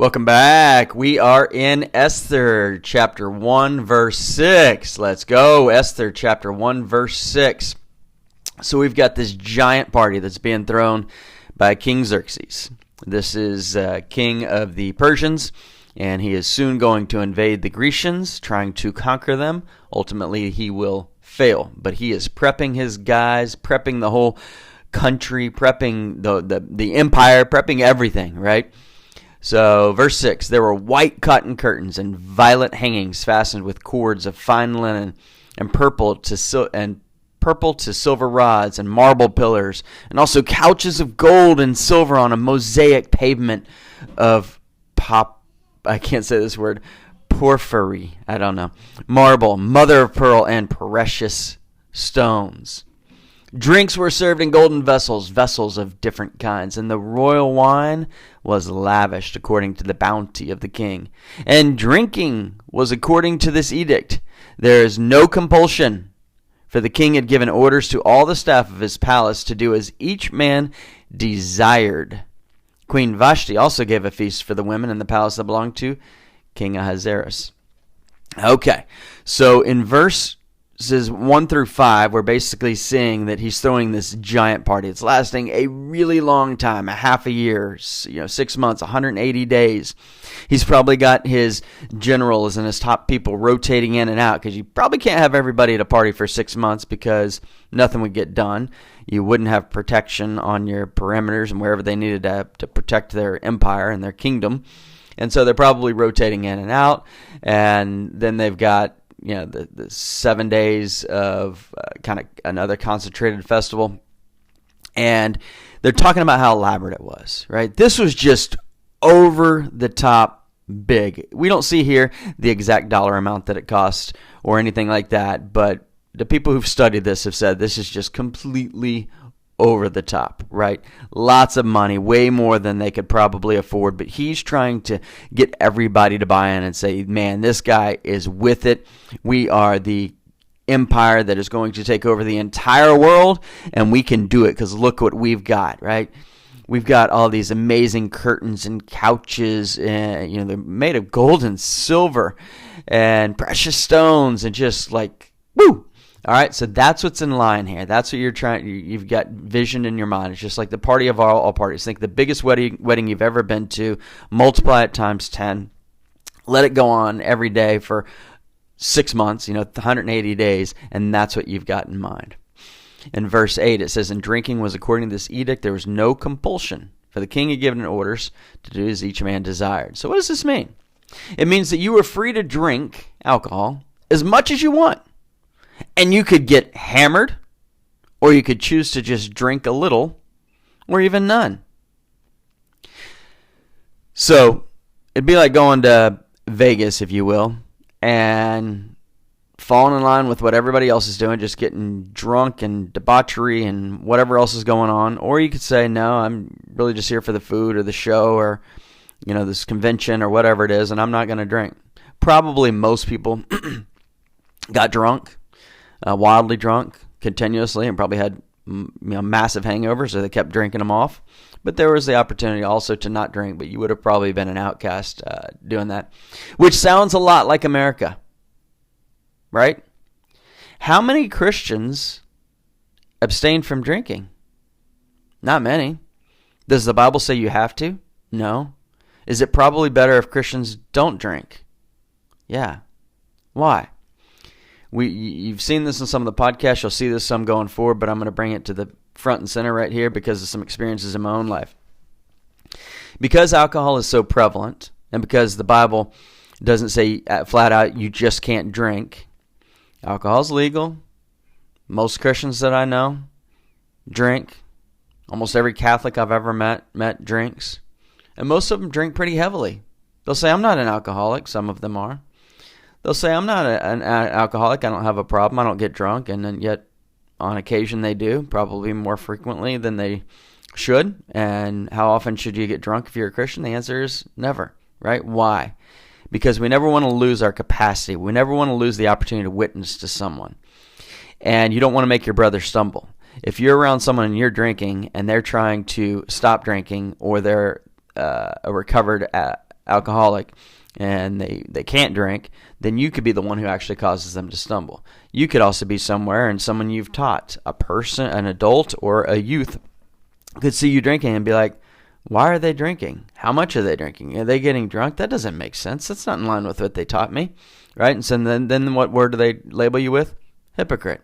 Welcome back. We are in Esther chapter 1 verse 6. Let's go. Esther chapter 1 verse 6. So we've got this giant party that's being thrown by King Xerxes. This is king of the Persians, and he is soon going to invade the Grecians, trying to conquer them. Ultimately, he will fail, but he is prepping his guys, prepping the whole country, prepping the empire, prepping everything, right? So, verse 6, there were white cotton curtains and violet hangings fastened with cords of fine linen and purple to silver rods and marble pillars, and also couches of gold and silver on a mosaic pavement of porphyry, marble, mother of pearl, and precious stones. Drinks were served in golden vessels of different kinds, and the royal wine was lavished according to the bounty of the king. And drinking was according to this edict. There is no compulsion, for the king had given orders to all the staff of his palace to do as each man desired. Queen Vashti also gave a feast for the women in the palace that belonged to King Ahasuerus. Okay, so in verses 1 through 5, we're basically seeing that he's throwing this giant party. It's lasting a really long time, a half a year, 6 months, 180 days. He's probably got his generals and his top people rotating in and out, because you probably can't have everybody at a party for 6 months because nothing would get done. You wouldn't have protection on your perimeters and wherever they needed to protect their empire and their kingdom. And so they're probably rotating in and out, and then they've got the 7 days of kind of another concentrated festival. And they're talking about how elaborate it was, right? This was just over the top big. We don't see here the exact dollar amount that it cost or anything like that, but the people who've studied this have said this is just completely over the top, right? Lots of money, way more than they could probably afford, but he's trying to get everybody to buy in and say, man, this guy is with it. We are the empire that is going to take over the entire world, and we can do it because look what we've got, right? We've got all these amazing curtains and couches, and they're made of gold and silver and precious stones, and just like, woo! All right, so that's what's in line here. That's what you've got vision in your mind. It's just like the party of all parties. Think the biggest wedding you've ever been to, multiply it times 10. Let it go on every day for 6 months, 180 days, and that's what you've got in mind. In verse 8, it says, "And drinking was according to this edict. There was no compulsion, for the king had given orders to do as each man desired." So what does this mean? It means that you were free to drink alcohol as much as you want. And you could get hammered, or you could choose to just drink a little, or even none. So it'd be like going to Vegas, if you will, and falling in line with what everybody else is doing, just getting drunk and debauchery and whatever else is going on. Or you could say, no, I'm really just here for the food or the show or, this convention or whatever it is, and I'm not going to drink. Probably most people got drunk. Wildly drunk continuously, and probably had massive hangovers, so they kept drinking them off. But there was the opportunity also to not drink, but you would have probably been an outcast doing that, which sounds a lot like America, right? How many Christians abstain from drinking? Not many. Does the Bible say you have to? No. Is it probably better if Christians don't drink? Yeah. Why? You've seen this in some of the podcasts. You'll see this some going forward, but I'm going to bring it to the front and center right here because of some experiences in my own life. Because alcohol is so prevalent, and because the Bible doesn't say flat out you just can't drink, alcohol is legal. Most Christians that I know drink. Almost every Catholic I've ever met drinks. And most of them drink pretty heavily. They'll say, I'm not an alcoholic. Some of them are. They'll say, I'm not an alcoholic, I don't have a problem, I don't get drunk, and then yet on occasion they do, probably more frequently than they should. And how often should you get drunk if you're a Christian? The answer is never, right? Why? Because we never want to lose our capacity. We never want to lose the opportunity to witness to someone. And you don't want to make your brother stumble. If you're around someone and you're drinking and they're trying to stop drinking, or they're a recovered alcoholic and they can't drink, then you could be the one who actually causes them to stumble. You could also be somewhere and someone you've taught, a person, an adult or a youth, could see you drinking and be like, why are they drinking? How much are they drinking? Are they getting drunk? That doesn't make sense. That's not in line with what they taught me, right? And so then what word do they label you with? Hypocrite.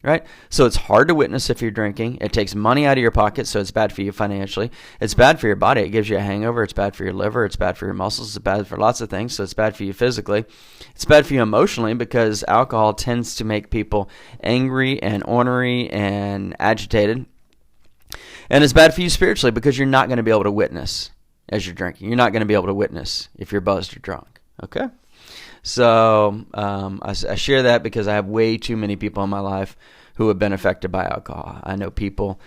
Right? So it's hard to witness if you're drinking. It takes money out of your pocket, so it's bad for you financially. It's bad for your body. It gives you a hangover. It's bad for your liver. It's bad for your muscles. It's bad for lots of things, so it's bad for you physically. It's bad for you emotionally because alcohol tends to make people angry and ornery and agitated. And it's bad for you spiritually because you're not going to be able to witness as you're drinking. You're not going to be able to witness if you're buzzed or drunk. Okay? So I share that because I have way too many people in my life who have been affected by alcohol. I know people,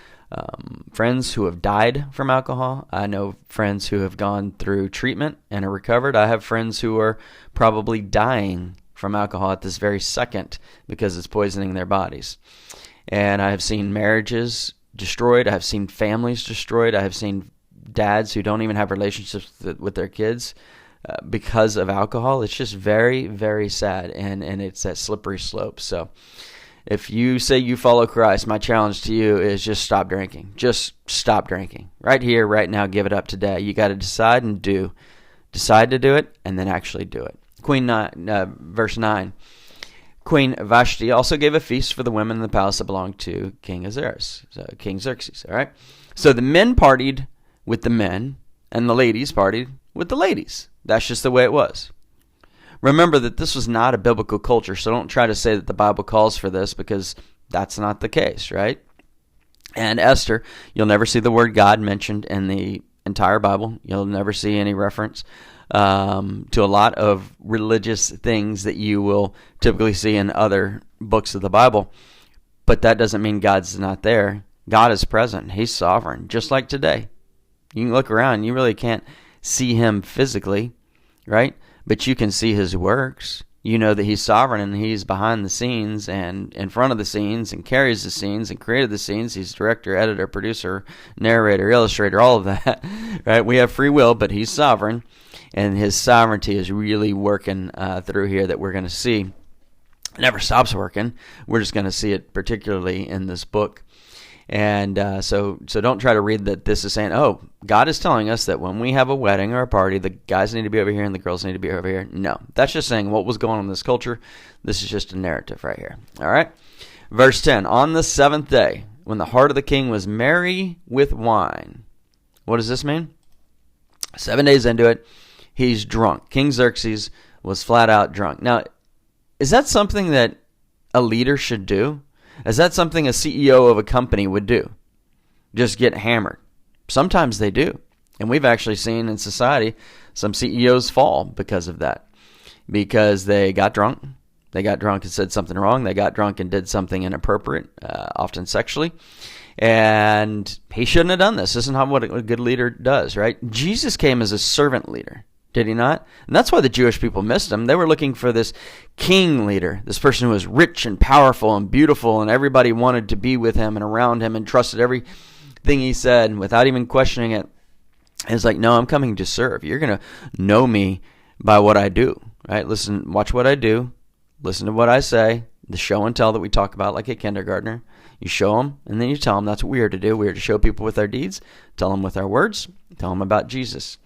friends who have died from alcohol. I know friends who have gone through treatment and are recovered. I have friends who are probably dying from alcohol at this very second because it's poisoning their bodies. And I have seen marriages destroyed. I have seen families destroyed. I have seen dads who don't even have relationships with their kids because of alcohol. It's just very, very sad, and it's that slippery slope. So if you say you follow Christ, my challenge to you is just stop drinking. Just stop drinking. Right here, right now, give it up today. You got to decide and do. Decide to do it, and then actually do it. Verse 9. Queen Vashti also gave a feast for the women in the palace that belonged to King Xerxes. All right. So the men partied with the men, and the ladies partied with the ladies. That's just the way it was. Remember that this was not a biblical culture, so don't try to say that the Bible calls for this because that's not the case, right? And Esther, you'll never see the word God mentioned in the entire Bible. You'll never see any reference to a lot of religious things that you will typically see in other books of the Bible. But that doesn't mean God's not there. God is present. He's sovereign, just like today. You can look around. You really can't see him physically, right? But you can see his works. You know that he's sovereign and he's behind the scenes and in front of the scenes and carries the scenes and created the scenes. He's director, editor, producer, narrator, illustrator, all of that, right? We have free will, but he's sovereign, and his sovereignty is really working through here that we're going to see. It never stops working. We're just going to see it particularly in this book. And so don't try to read that this is saying, oh, God is telling us that when we have a wedding or a party, the guys need to be over here and the girls need to be over here. No, that's just saying what was going on in this culture. This is just a narrative right here. All right. Verse 10, on the seventh day, when the heart of the king was merry with wine. What does this mean? 7 days into it, he's drunk. King Xerxes was flat out drunk. Now, is that something that a leader should do? Is that something a CEO of a company would do? Just get hammered? Sometimes they do. And we've actually seen in society some CEOs fall because of that. Because they got drunk. They got drunk and said something wrong. They got drunk and did something inappropriate, often sexually. And he shouldn't have done this. This is not what a good leader does, right? Jesus came as a servant leader. Did he not? And that's why the Jewish people missed him. They were looking for this king leader, this person who was rich and powerful and beautiful, and everybody wanted to be with him and around him and trusted everything he said and without even questioning it. It's like, no, I'm coming to serve. You're going to know me by what I do, right? Listen, watch what I do. Listen to what I say. The show and tell that we talk about like a kindergartner. You show them, and then you tell them. That's what we are to do. We are to show people with our deeds, tell them with our words, tell them about Jesus.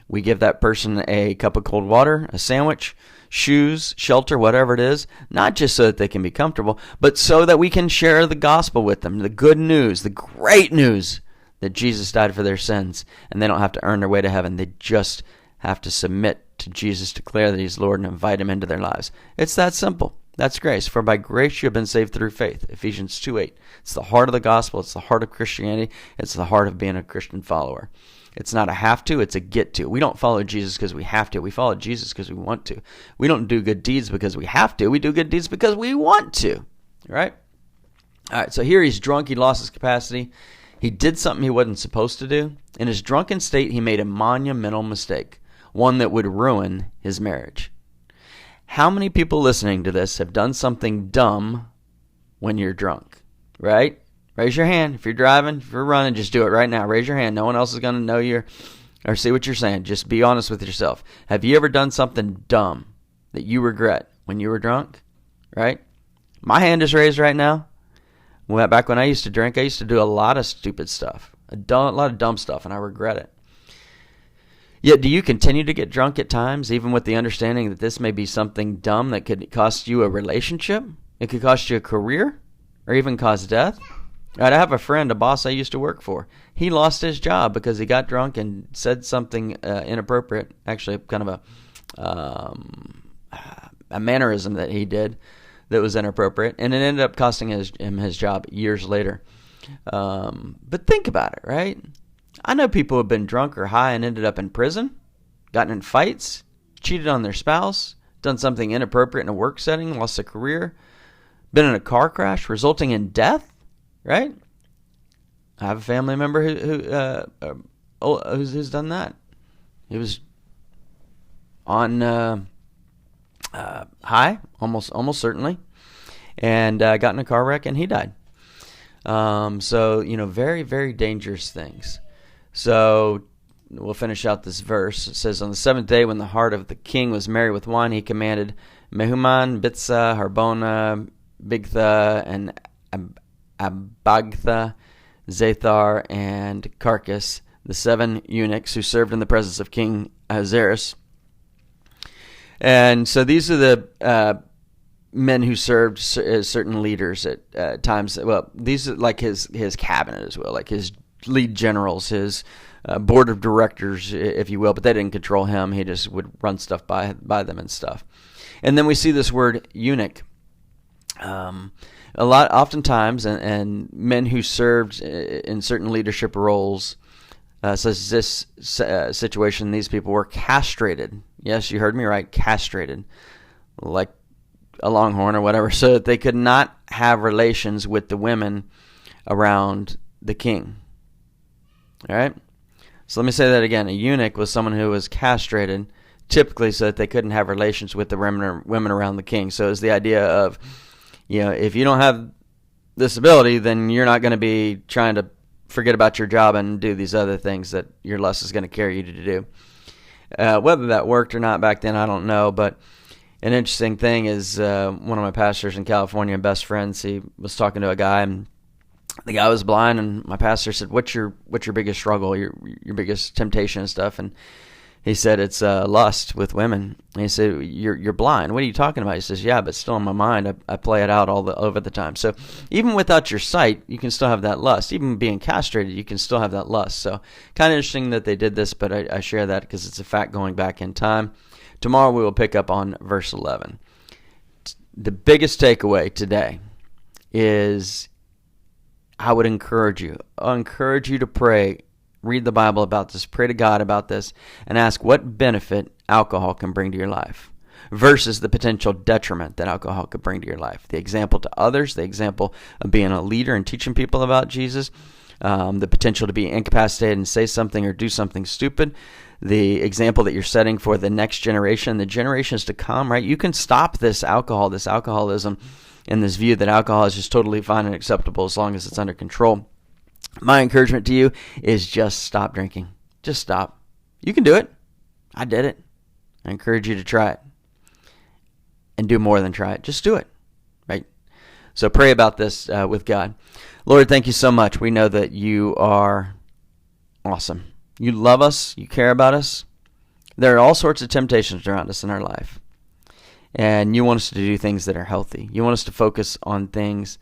We give that person a cup of cold water, a sandwich, shoes, shelter, whatever it is, not just so that they can be comfortable, but so that we can share the gospel with them, the good news, the great news that Jesus died for their sins, and they don't have to earn their way to heaven. They just have to submit to Jesus, declare that he's Lord, and invite him into their lives. It's that simple. That's grace. For by grace you have been saved through faith. Ephesians 2:8. It's the heart of the gospel. It's the heart of Christianity. It's the heart of being a Christian follower. It's not a have to, it's a get to. We don't follow Jesus because we have to. We follow Jesus because we want to. We don't do good deeds because we have to. We do good deeds because we want to. Right? All right, so here he's drunk. He lost his capacity. He did something he wasn't supposed to do. In his drunken state, he made a monumental mistake, one that would ruin his marriage. How many people listening to this have done something dumb when you're drunk? Right? Raise your hand. If you're driving, if you're running, just do it right now. Raise your hand. No one else is going to know you're or see what you're saying. Just be honest with yourself. Have you ever done something dumb that you regret when you were drunk? Right? My hand is raised right now. Back when I used to drink, I used to do a lot of stupid stuff, a lot of dumb stuff, and I regret it. Yet, do you continue to get drunk at times, even with the understanding that this may be something dumb that could cost you a relationship? It could cost you a career, or even cause death? Right, I have a friend, a boss I used to work for. He lost his job because he got drunk and said something inappropriate, actually kind of a mannerism that he did that was inappropriate, and it ended up costing him his job years later. But think about it, right? I know people who have been drunk or high and ended up in prison, gotten in fights, cheated on their spouse, done something inappropriate in a work setting, lost a career, been in a car crash resulting in death, right? I have a family member who's done that. He was on high, almost certainly, and got in a car wreck and he died. So, very, very dangerous things. So we'll finish out this verse. It says, on the seventh day, when the heart of the king was merry with wine, he commanded Mehuman, Bitza, Harbona, Bigtha, and Abagtha, Zathar, and Carcass, the 7 eunuchs who served in the presence of King Ahasuerus. And so these are the men who served as certain leaders at times. Well, these are like his cabinet as well, like his lead generals, his board of directors, if you will. But they didn't control him. He just would run stuff by them and stuff. And then we see this word eunuch. Oftentimes, and men who served in certain leadership roles, such as this situation, these people were castrated. Yes, you heard me right, castrated, like a longhorn or whatever, so that they could not have relations with the women around the king. All right? So let me say that again. A eunuch was someone who was castrated, typically so that they couldn't have relations with the women around the king. So it's the idea of, if you don't have this ability, then you're not going to be trying to forget about your job and do these other things that your lust is going to carry you to do. Whether that worked or not back then, I don't know. But an interesting thing is one of my pastors in California, best friends, he was talking to a guy, and the guy was blind, and my pastor said, "What's your biggest struggle, your biggest temptation and stuff?" And he said, "It's lust with women." And he said, "You're blind. What are you talking about?" He says, "Yeah, but still in my mind, I play it out over the time." So even without your sight, you can still have that lust. Even being castrated, you can still have that lust. So kind of interesting that they did this, but I share that because it's a fact going back in time. Tomorrow we will pick up on verse 11. The biggest takeaway today is I would encourage you. I'll encourage you to pray, read the Bible about this, pray to God about this, and ask what benefit alcohol can bring to your life versus the potential detriment that alcohol could bring to your life. The example to others, the example of being a leader and teaching people about Jesus, the potential to be incapacitated and say something or do something stupid, the example that you're setting for the next generation, the generations to come, right? You can stop this alcoholism, and this view that alcohol is just totally fine and acceptable as long as it's under control. My encouragement to you is just stop drinking. Just stop. You can do it. I did it. I encourage you to try it. And do more than try it. Just do it. Right? So pray about this with God. Lord, thank you so much. We know that you are awesome. You love us. You care about us. There are all sorts of temptations around us in our life. And you want us to do things that are healthy. You want us to focus on things.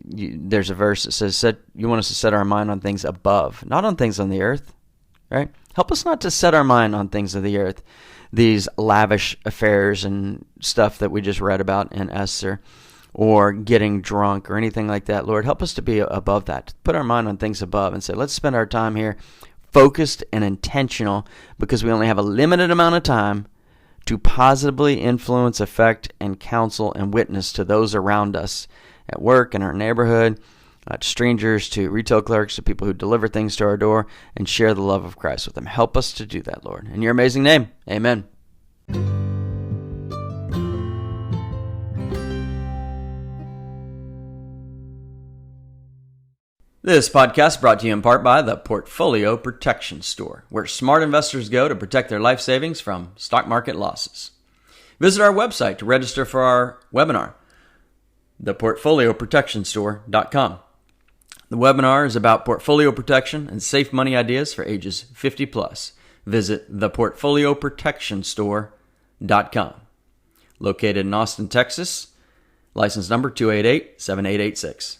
There's a verse that says, you want us to set our mind on things above, not on things on the earth, right? Help us not to set our mind on things of the earth, these lavish affairs and stuff that we just read about in Esther, or getting drunk or anything like that. Lord, help us to be above that, to put our mind on things above and say, let's spend our time here focused and intentional, because we only have a limited amount of time to positively influence, affect, and counsel and witness to those around us at work, in our neighborhood, to strangers, to retail clerks, to people who deliver things to our door, and share the love of Christ with them. Help us to do that, Lord. In your amazing name, amen. This podcast brought to you in part by the Portfolio Protection Store, where smart investors go to protect their life savings from stock market losses. Visit our website to register for our webinar, theportfolioprotectionstore.com. The webinar is about portfolio protection and safe money ideas for ages 50 plus. Visit theportfolioprotectionstore.com. Located in Austin, Texas, license number 2887886.